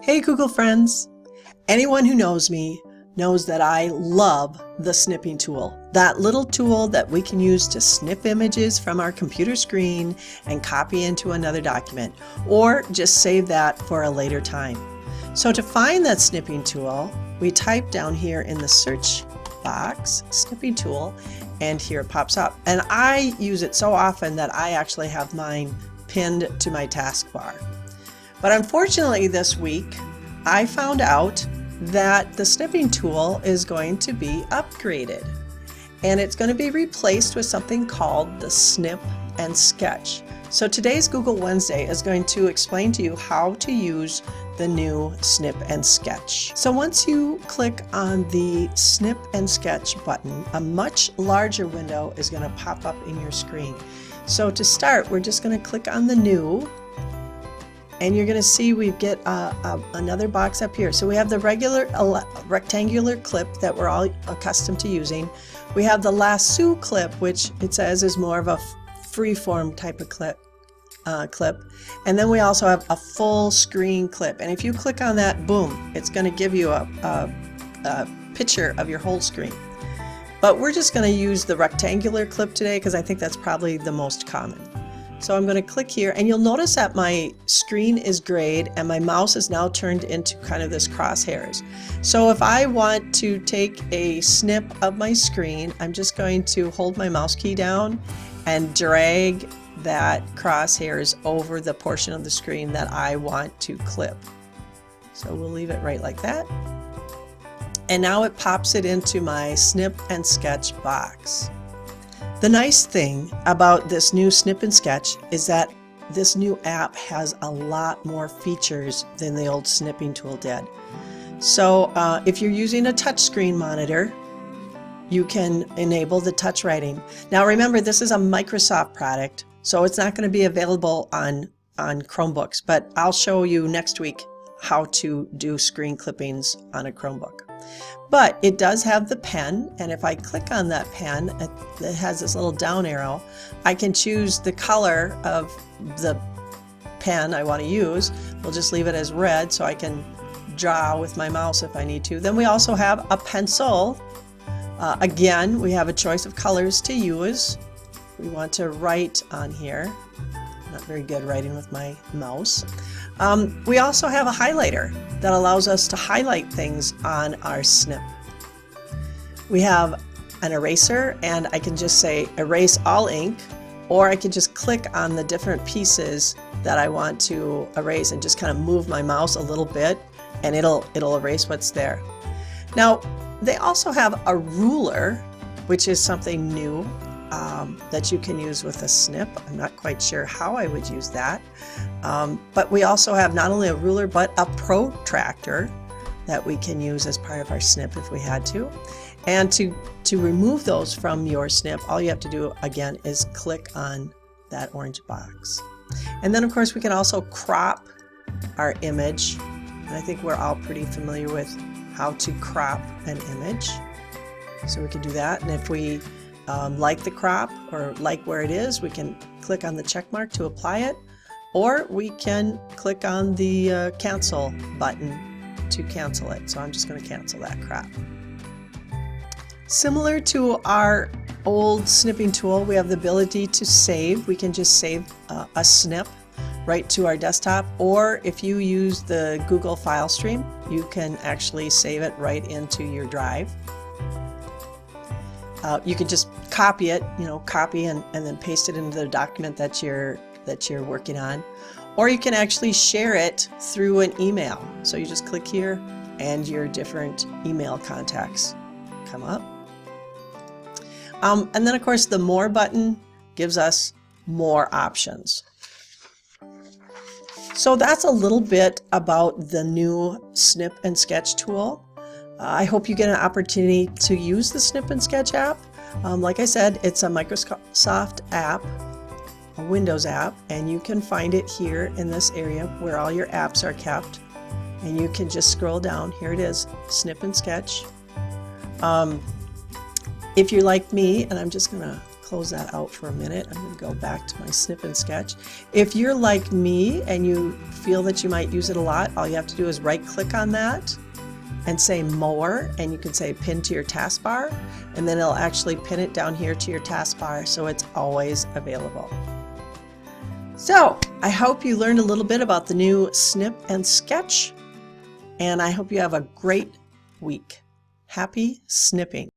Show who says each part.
Speaker 1: Hey Google friends! Anyone who knows me knows that I love the snipping tool. That little tool that we can use to snip images from our computer screen and copy into another document, or just save that for a later time. So to find that snipping tool, we type down here in the search box, snipping tool, and here it pops up. And I use it so often that I actually have mine pinned to my taskbar. But unfortunately this week, I found out that the snipping tool is going to be upgraded. And it's going to be replaced with something called the Snip and Sketch. So today's Google Wednesday is going to explain to you how to use the new Snip and Sketch. So once you click on the Snip and Sketch button, a much larger window is going to pop up in your screen. So to start, we're just going to click on the new, and you're going to see we get another box up here. So we have the regular rectangular clip that we're all accustomed to using. We have the lasso clip, which it says is more of a freeform type of clip. And then we also have a full screen clip. And if you click on that, boom, it's going to give you a picture of your whole screen. But we're just going to use the rectangular clip today because I think that's probably the most common. So I'm going to click here, and you'll notice that my screen is grayed and my mouse is now turned into kind of this crosshairs. So if I want to take a snip of my screen, I'm just going to hold my mouse key down and drag that crosshairs over the portion of the screen that I want to clip. So we'll leave it right like that. And now it pops it into my Snip and Sketch box. The nice thing about this new Snip and Sketch is that this new app has a lot more features than the old snipping tool did. So if you're using a touchscreen monitor, you can enable the touch writing. Now remember, this is a Microsoft product, so it's not going to be available on Chromebooks, but I'll show you next week how to do screen clippings on a Chromebook. But it does have the pen, and if I click on that pen, it has this little down arrow. I can choose the color of the pen I want to use. We'll just leave it as red so I can draw with my mouse if I need to. Then we also have a pencil. Again, we have a choice of colors to use. We want to write on here. Not very good writing with my mouse. We also have a highlighter that allows us to highlight things on our snip. We have an eraser, and I can just say erase all ink, or I can just click on the different pieces that I want to erase and just kind of move my mouse a little bit, and it'll erase what's there. Now, they also have a ruler, which is something new that you can use with a snip. I'm not quite sure how I would use that. But we also have not only a ruler, but a protractor that we can use as part of our snip if we had to. And to remove those from your snip, all you have to do again is click on that orange box. And then of course we can also crop our image. And I think we're all pretty familiar with how to crop an image. So we can do that. And if we like the crop or like where it is, we can click on the check mark to apply it, or we can click on the cancel button to cancel it. So I'm just going to cancel that crop. Similar to our old snipping tool, we have the ability to save. We can just save a snip right to our desktop, or if you use the Google file stream, you can actually save it right into your drive. You could just copy it, copy and then paste it into the document that you're working on. Or you can actually share it through an email. So you just click here and your different email contacts come up. And then of course the More button gives us more options. So that's a little bit about the new Snip and Sketch tool. I hope you get an opportunity to use the Snip and Sketch app. Like I said, it's a Microsoft app, a Windows app, and you can find it here in this area where all your apps are kept. And you can just scroll down. Here it is, Snip and Sketch. If you're like me, and I'm just going to close that out for a minute. I'm going to go back to my Snip and Sketch. If you're like me and you feel that you might use it a lot, all you have to do is right click on that and say more, and you can say pin to your taskbar, and then it'll actually pin it down here to your taskbar so it's always available. So I hope you learned a little bit about the new Snip and Sketch, and I hope you have a great week. Happy snipping!